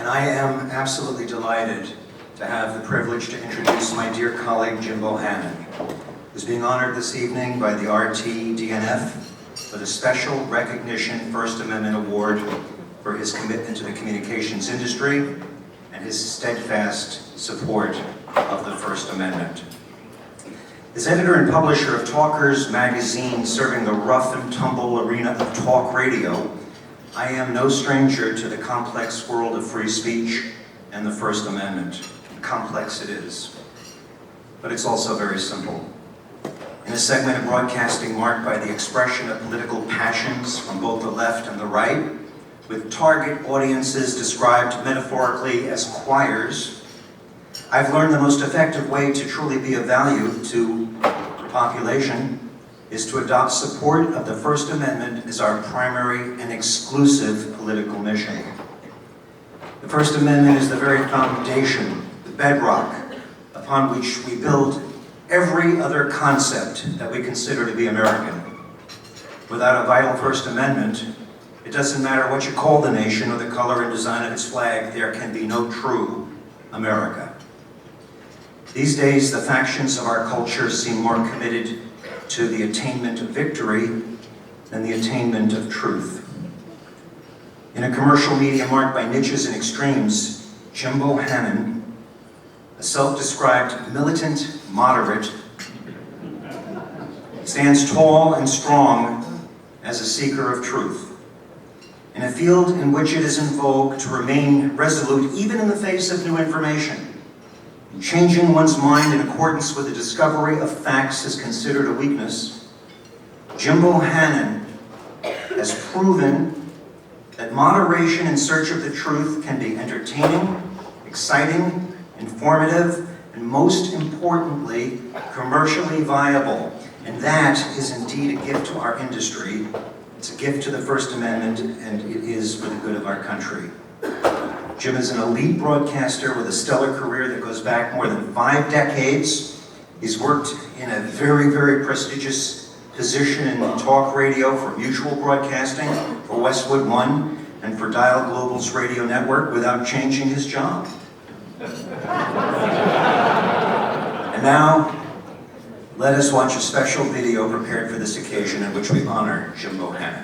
and I am absolutely delighted to have the privilege to introduce my dear colleague, Jim Bohannon, who's being honored this evening by the RTDNF with a special recognition First Amendment Award for his commitment to the communications industry and his steadfast support of the First Amendment. As editor and publisher of Talkers magazine, serving the rough and tumble arena of talk radio, I am no stranger to the complex world of free speech and the First Amendment. Complex it is, but it's also very simple. In a segment of broadcasting marked by the expression of political passions from both the left and the right, with target audiences described metaphorically as choirs, I've learned the most effective way to truly be of value to the population is to adopt support of the First Amendment as our primary and exclusive political mission. The First Amendment is the very foundation, the bedrock, upon which we build every other concept that we consider to be American. Without a vital First Amendment, it doesn't matter what you call the nation or the color and design of its flag, there can be no true America. These days, the factions of our culture seem more committed to the attainment of victory than the attainment of truth. In a commercial media marked by niches and extremes, Jim Bohannon, a self-described militant moderate, stands tall and strong as a seeker of truth. In a field in which it is in vogue to remain resolute even in the face of new information, changing one's mind in accordance with the discovery of facts is considered a weakness, Jim Bohannon has proven that moderation in search of the truth can be entertaining, exciting, informative, and most importantly, commercially viable. And that is indeed a gift to our industry. It's a gift to the First Amendment, and it is for the good of our country. Jim is an elite broadcaster with a stellar career that goes back more than 5 decades. He's worked in a very, very prestigious position in talk radio for Mutual Broadcasting, for Westwood One, and for Dial Global's radio network without changing his job. And now, let us watch a special video prepared for this occasion in which we honor Jim Bohannon.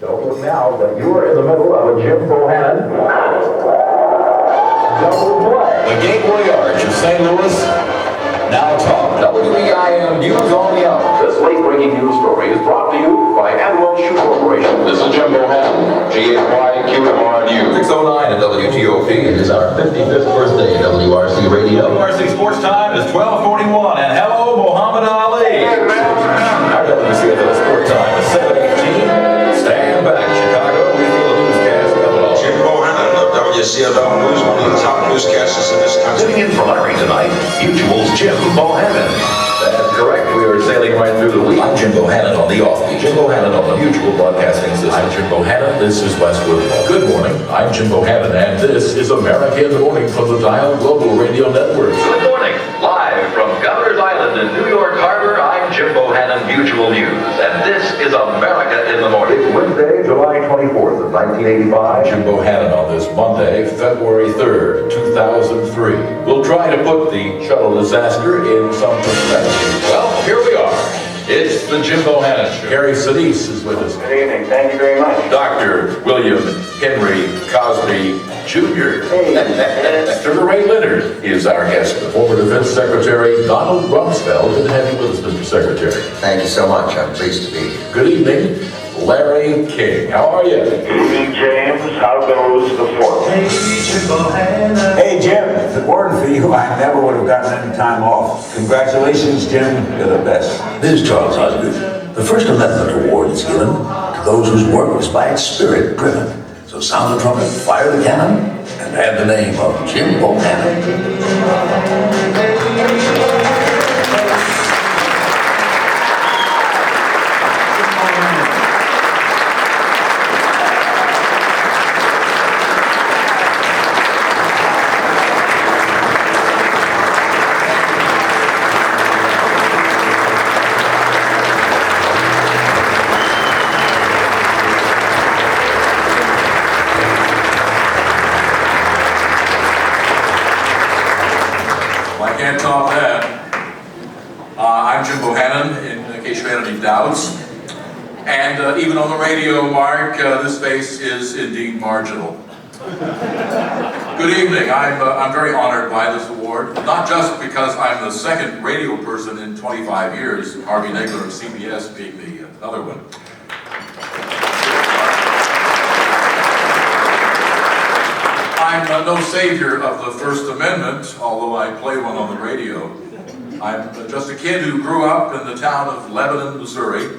Don't look now, but you are in the middle of a Jim Bohannon double play. The Gateway Arch of St. Louis, now talk. WEIM News on the Hour. This late-breaking news story is brought to you by Admiral Shoe Corporation. This is Jim Bohannon, GAYQMR News. 609 at WTOP. It is our 55th birthday at WRC Radio. WRC Sports Time is 12:41, and hello, Muhammad Ali. Our WCFL Sport Time is 7:18. Stand back, Chicago. We feel the newscast coming on. Jim Bohannon of WCFL News, one of the top newscasters in this country. Sitting in for Larry tonight, Mutual's Jim Bohannon. That's correct. We are sailing right through the week. I'm Jim Bohannon on the offbeat. Jim Bohannon on the Mutual Broadcasting System. I'm Jim Bohannon. This is Westwood. Good morning. I'm Jim Bohannon, and this is America in the Morning from the Dial Global Radio Network. Good morning. Live from Governor's Island in New York Harbor, I'm Jim Bohannon, Mutual News, and this is America in the Morning. It's Wednesday, July 24th of 1985. Jim Bohannon on this Monday, February 3rd, 2003. We'll try to put the shuttle disaster in some perspective. Well, here we are. It's the Jim Bohannon Show. Gary Sinise is with us. Good evening. Thank you very much. Dr. William Henry Cosby Jr. Hey. Sugar Ray Leonard is our guest. The former Defense Secretary Donald Rumsfeld. Good to have you with us, Mr. Secretary. Thank you so much. I'm pleased to be here. Good evening, Larry King. How are you? Good evening, James. How goes the fort? Hey, Jim, if it weren't for you, I never would have gotten any time off. Congratulations, Jim. You're the best. This is Charles Osgood. The First Amendment Award is given to those whose work is by its spirit driven. So sound the trumpet, fire the cannon, and add the name of Jim Bohannon. any doubts. And even on the radio, Mark, this space is indeed marginal. Good evening. I'm very honored by this award, not just because I'm the second radio person in 25 years, Harvey Nagler of CBS being the other one. I'm no savior of the First Amendment, although I play one on the radio. I'm just a kid who grew up in the town of Lebanon, Missouri,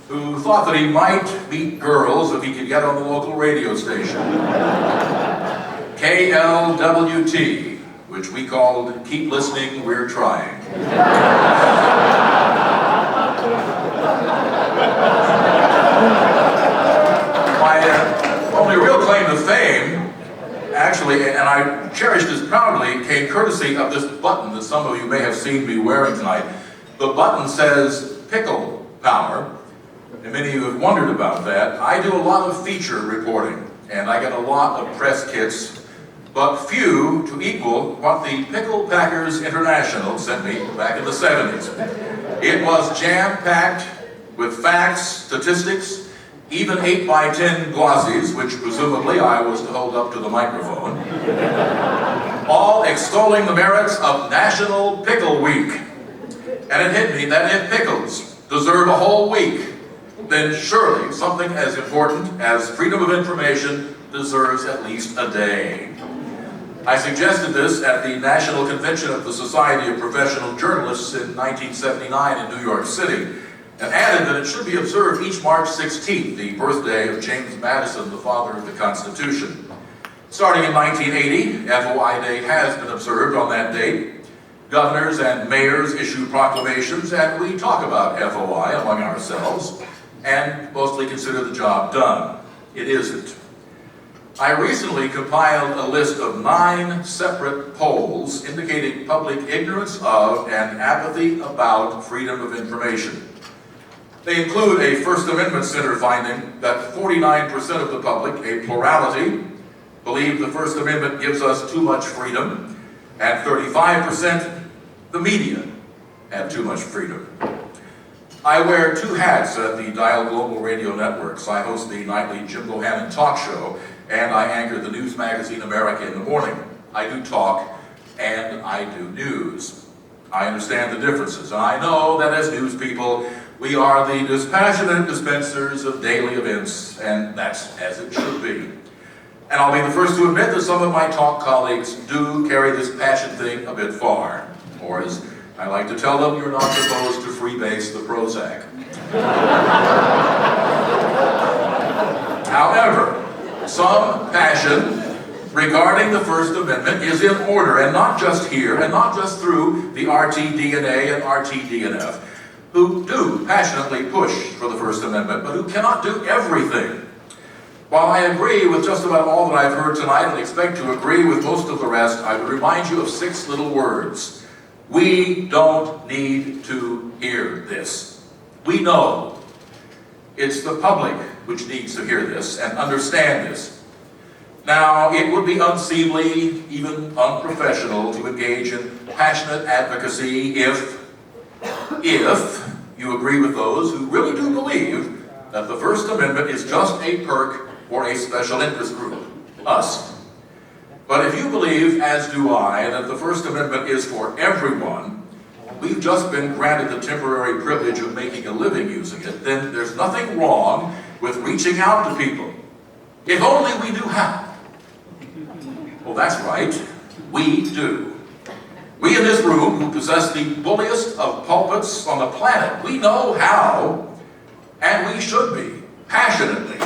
who thought that he might meet girls if he could get on the local radio station. KLWT, which we called Keep Listening, We're Trying. My only real claim to fame, actually, and I cherish this proudly, came courtesy of this button that some of you may have seen me wearing tonight. The button says Pickle Power, and many of you have wondered about that. I do a lot of feature reporting, and I get a lot of press kits, but few to equal what the Pickle Packers International sent me back in the 70s. It was jam-packed with facts, statistics, even 8x10 glossies, which presumably I was to hold up to the microphone, all extolling the merits of National Pickle Week. And it hit me that if pickles deserve a whole week, then surely something as important as freedom of information deserves at least a day. I suggested this at the National Convention of the Society of Professional Journalists in 1979 in New York City, and added that it should be observed each March 16th, the birthday of James Madison, the father of the Constitution. Starting in 1980, FOI Day has been observed on that date. Governors and mayors issue proclamations, and we talk about FOI among ourselves, and mostly consider the job done. It isn't. I recently compiled a list of 9 separate polls indicating public ignorance of and apathy about freedom of information. They include a First Amendment Center finding that 49% of the public, a plurality, believe the First Amendment gives us too much freedom, and 35% the media have too much freedom. I wear 2 hats at the Dial Global Radio Networks. I host the nightly Jim Bohannon talk show, and I anchor the news magazine America in the Morning. I do talk, and I do news. I understand the differences, and I know that as news people, we are the dispassionate dispensers of daily events, and that's as it should be. And I'll be the first to admit that some of my talk colleagues do carry this passion thing a bit far. Or as I like to tell them, you're not supposed to freebase the Prozac. However, some passion regarding the First Amendment is in order, and not just here, and not just through the RTDNA and RTDNF, who do passionately push for the First Amendment, but who cannot do everything. While I agree with just about all that I've heard tonight, and expect to agree with most of the rest, I would remind you of 6 little words. We don't need to hear this. We know. It's the public which needs to hear this and understand this. Now, it would be unseemly, even unprofessional, to engage in passionate advocacy if you agree with those who really do believe that the First Amendment is just a perk for a special interest group, us. But if you believe, as do I, that the First Amendment is for everyone, we've just been granted the temporary privilege of making a living using it, then there's nothing wrong with reaching out to people. If only we knew how. Well, that's right, we do. We in this room, who possess the bulliest of pulpits on the planet, we know how, and we should be, passionately,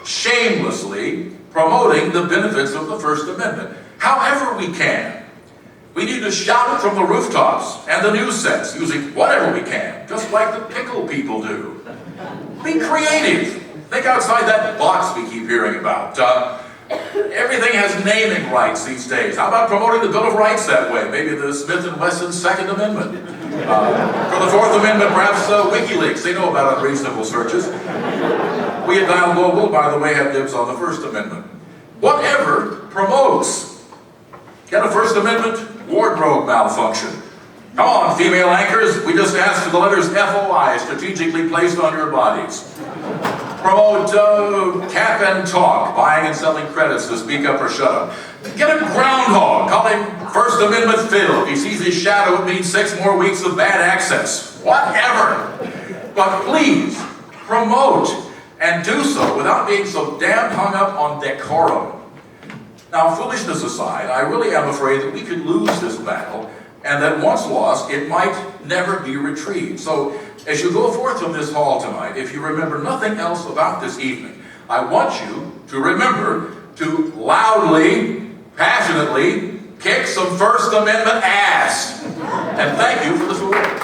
shamelessly, promoting the benefits of the First Amendment, however we can. We need to shout it from the rooftops and the news sets, using whatever we can, just like the pickle people do. Be creative. Think outside that box we keep hearing about. Everything has naming rights these days. How about promoting the Bill of Rights that way? Maybe the Smith & Wesson's Second Amendment. For the Fourth Amendment, perhaps WikiLeaks. They know about unreasonable searches. We at Dial Global, by the way, have dibs on the First Amendment. Whatever promotes. Get a First Amendment wardrobe malfunction. Come on, female anchors. We just asked for the letters FOI strategically placed on your bodies. Promote cap and talk, buying and selling credits to speak up or shut up. Get a groundhog. Call him First Amendment Phil. If he sees his shadow, it means 6 more weeks of bad access. Whatever. But please, promote, and do so without being so damn hung up on decorum. Now, foolishness aside, I really am afraid that we could lose this battle, and that once lost, it might never be retrieved. So, as you go forth from this hall tonight, if you remember nothing else about this evening, I want you to remember to loudly, passionately kick some First Amendment ass. And thank you for this award.